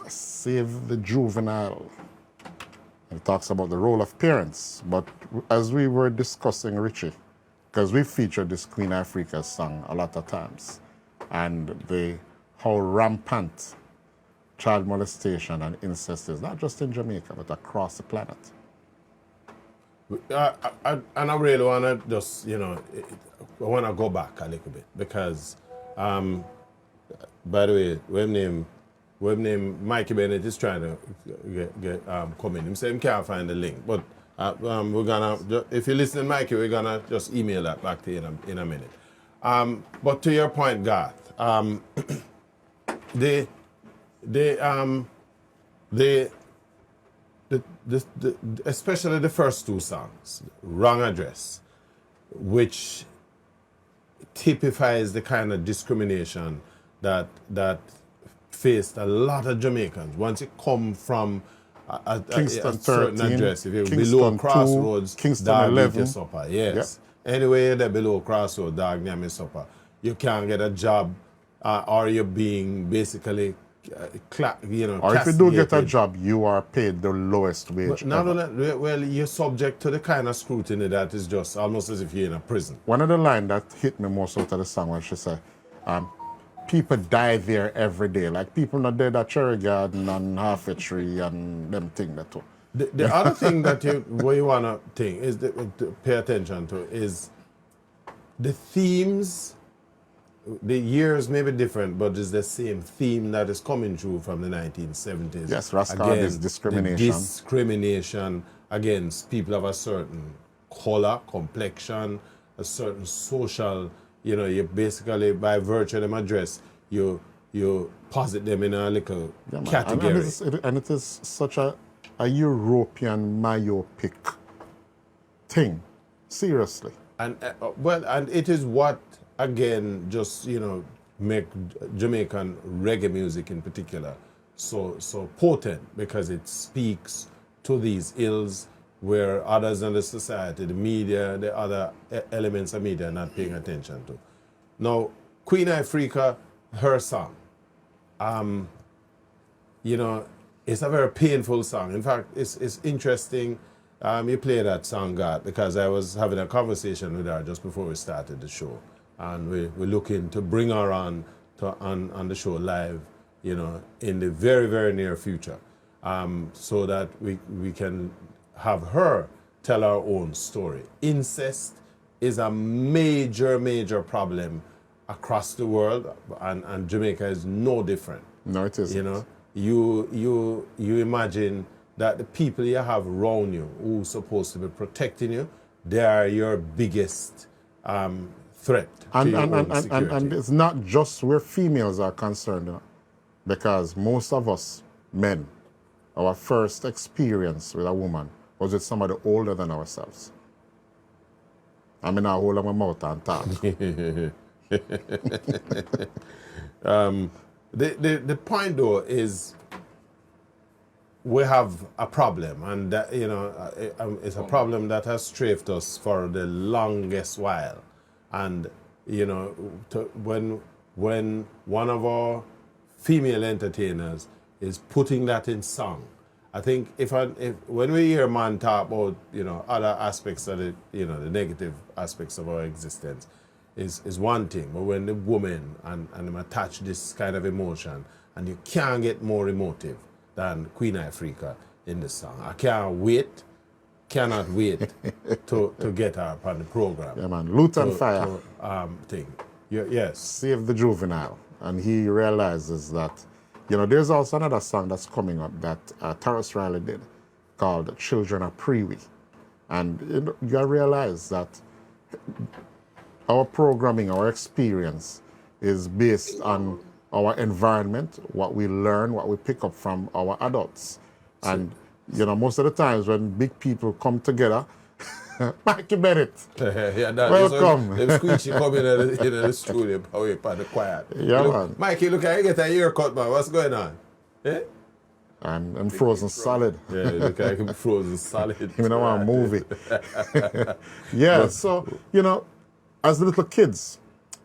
Save the Juvenile. It talks about the role of parents. But as we were discussing Richie, because we featured this Queen Ifrica song a lot of times, and how rampant child molestation and incest is, not just in Jamaica, but across the planet. And I really want to just, I want to go back a little bit because, by the way, web name Mikie Bennett is trying to get come in. He said he can't find the link, but we're gonna, if you're listening, Mikie, we're gonna just email that back to you in a minute. But to your point, Garth, especially the first two songs, Wrong Address, which typifies the kind of discrimination that faced a lot of Jamaicans once it come from a certain address. If you're below Crossroads, Kingston dog 11. your supper. Yes. Yep. Anyway, they're below Crossroads, dog your supper. You can't get a job, or you're being basically or if you do get a job, you are paid the lowest wage. But not only, well, you're subject to the kind of scrutiny that is just almost as if you're in a prison. One of the lines that hit me most out of the song when she said, people die there every day. Like people not dead at Cherry Garden and Half a Tree and them thing that too. The other thing that you want to think is to pay attention to is the themes. The years may be different, but it's the same theme that is coming through from the 1970s. Yes, Rascal is discrimination. Discrimination against people of a certain color, complexion, a certain social, you basically, by virtue of them address, you posit them in a little category. And it is such a European myopic thing, seriously. And and it is what, again, just, make Jamaican reggae music in particular so potent, because it speaks to these ills where others in the society, the media, the other elements of media are not paying attention to. Now, Queen Ifrica, her song, it's a very painful song. In fact, it's interesting you play that song, Garth, because I was having a conversation with her just before we started the show. And we're looking to bring her on the show live, in the very, very near future, so that we can have her tell our own story. Incest is a major, major problem across the world, and Jamaica is no different. No, it isn't. You imagine that the people you have around you who's supposed to be protecting you, they are your biggest threat to your own security. And it's not just where females are concerned, because most of us men, our first experience with a woman was with somebody older than ourselves. I mean, I hold my mouth and talk. The point, though, is we have a problem, and that, it's a problem that has strafed us for the longest while. And, when one of our female entertainers is putting that in song, I think when we hear a man talk about, other aspects of it, the negative aspects of our existence, is one thing. But when the woman and them attach this kind of emotion, and you can't get more emotive than Queen Ifrica in the song. I cannot wait to get her upon the program. Yeah, man. Loot and Fire. Thing. Yes. Save the Juvenile. And he realizes that, there's also another song that's coming up that Tarrus Riley did called Children of Prewee. And you realize that our programming, our experience is based on our environment, what we learn, what we pick up from our adults. And most of the times when big people come together, Mikie Bennett, welcome. Them squeegee come in the studio, away by the quiet. Yeah, man. Mikie, look, I get a haircut, man. What's going on? Eh? I'm frozen solid. Yeah, look, I'm frozen solid. You know, a movie. Yeah, so, as little kids,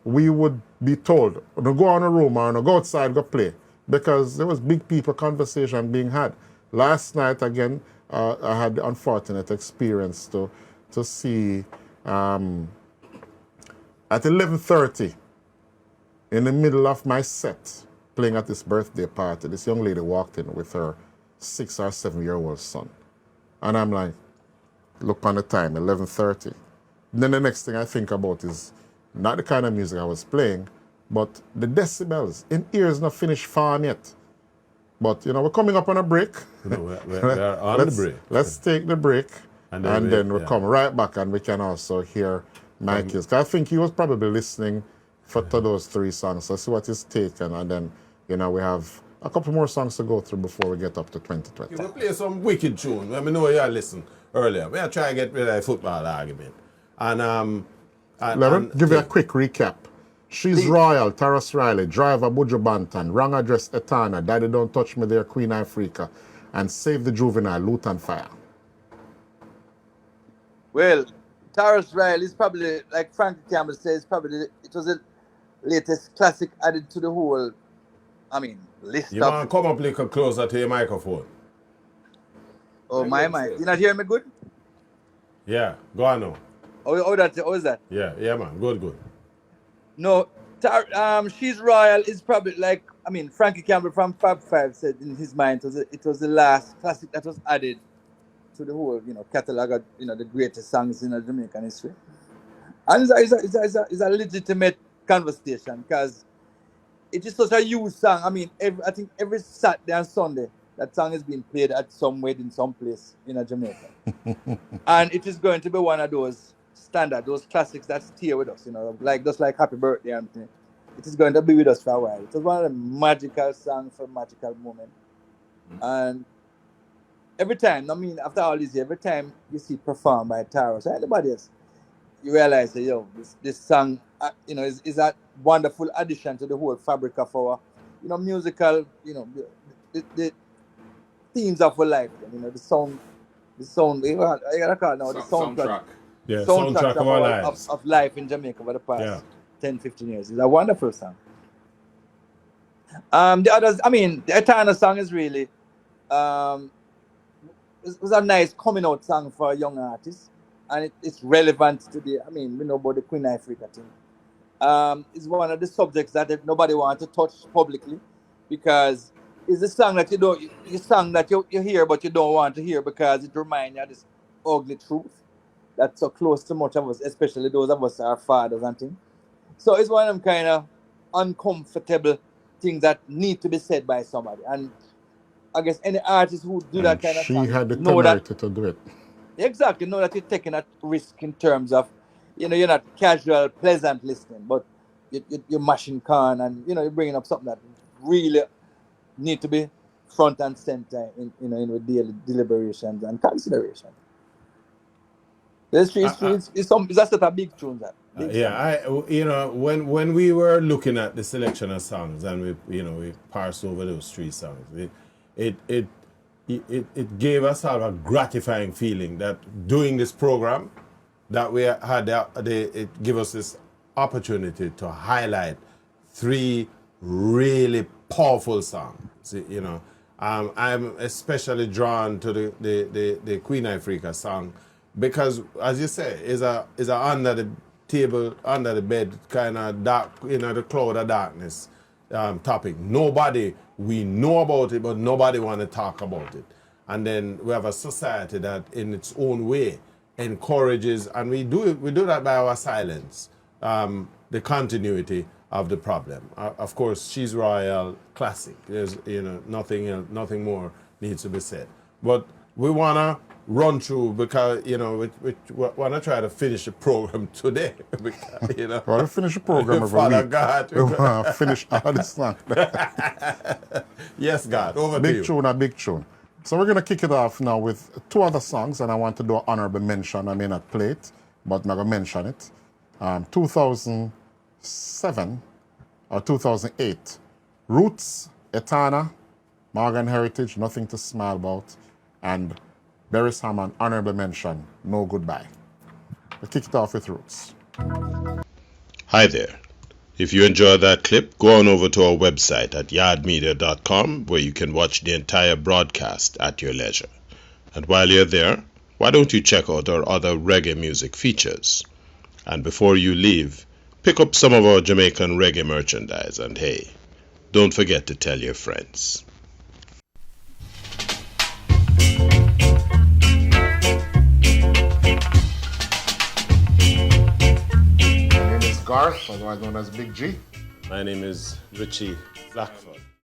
we would be told, no go on a room or no go outside, go play. because there was big people conversation being had. Last night, again, I had the unfortunate experience to see at 11:30, in the middle of my set, playing at this birthday party, this young lady walked in with her 6 or 7-year-old son. And I'm like, look on the time, 11:30. Then the next thing I think about is not the kind of music I was playing, but the decibels. In ears not finished farm yet. But, we're coming up on a break. We're on the break. Let's take the break, and then we'll come right back, and we can also hear Mikey's. 'Cause I think he was probably listening to those 3 songs. So see what he's taken, and then, we have a couple more songs to go through before we get up to 2020. You will play some wicked tune. Let me know you listened earlier. We are trying to get rid of the football argument. And let me give you a quick recap. She's Royal, Taras Riley, Driver Buju Banton, Wrong Address Etana, Daddy Don't Touch Me There, Queen Ifrica, and Save the Juvenile, Loot and Fire. Well, Taras Riley is probably, like Frankie Campbell says, it was the latest classic added to the whole, list you want to come up a little closer to your microphone? Oh, my mic. You not hearing me good? Yeah, go on now. How is that? Yeah, man. Good. No, She's Royal is probably like, Frankie Campbell from Fab Five said in his mind it was the last classic that was added to the whole, catalog of, the greatest songs in Jamaican history. And it's a legitimate conversation because it is such a huge song. I think every Saturday and Sunday that song is being played at some wedding, some place in Jamaica. And it is going to be one of those standard, those classics that stay with us, just like Happy Birthday and thing. It is going to be with us for a while. It was one of the magical songs for magical moment. And every time, after all these years, every time you see it performed by Taras or anybody else, you realize that, this song, is a wonderful addition to the whole fabric of our, musical, the themes of our life. The sound, I gotta call it now, the soundtrack. Yeah, soundtrack of our lives. Of life in Jamaica over the past 10, 15 years. It's a wonderful song. The others, the Eternal song is really, it was a nice coming out song for a young artist. And it's relevant today. we know about the Queen Ifrica thing. It's one of the subjects that nobody wants to touch publicly because it's a song that you hear but you don't want to hear because it reminds you of this ugly truth that's so close to much of us, especially those of us that are fathers and things. So it's one of them kind of uncomfortable things that need to be said by somebody. And I guess any artist who do that kind of she song had the temerity to do it. Exactly, know that you're taking a risk in terms of, you're not casual, pleasant listening, but you're mashing corn and, you're bringing up something that really need to be front and center in with daily deliberations and consideration. It's that's not a big tune. When we were looking at the selection of songs and we parsed over those 3 songs, it gave us sort of a gratifying feeling that doing this program, that we had it gave us this opportunity to highlight 3 really powerful songs. I'm especially drawn to the Queen Ifrica song because, as you say, is a under the table, under the bed kind of dark, the cloud of darkness topic. Nobody, we know about it, but nobody want to talk about it. And then we have a society that in its own way encourages, and we do that by our silence, the continuity of the problem. Of course, She's Royal, classic. There's nothing more needs to be said. But we wanna run through because we wanna try to finish the program today. Because, we want to finish the program every Father week. God, We want to finish all the songs. Yes, God, over to Big you. tune, a big tune. So we're going to kick it off now with 2 other songs, and I want to do an honorable mention. I may not play it, but I'm going to mention it. 2007 or 2008, Roots, Etana, Morgan Heritage, Nothing to Smile About, and Beres Hammond, honorable mention, No Goodbye. We kick it off with Roots. Hi there. If you enjoyed that clip, go on over to our website at yawdmedia.com, where you can watch the entire broadcast at your leisure. And while you're there, why don't you check out our other reggae music features? And before you leave, pick up some of our Jamaican reggae merchandise, and hey, don't forget to tell your friends. My name is Garth, otherwise known as Big G. My name is Richie Blackford.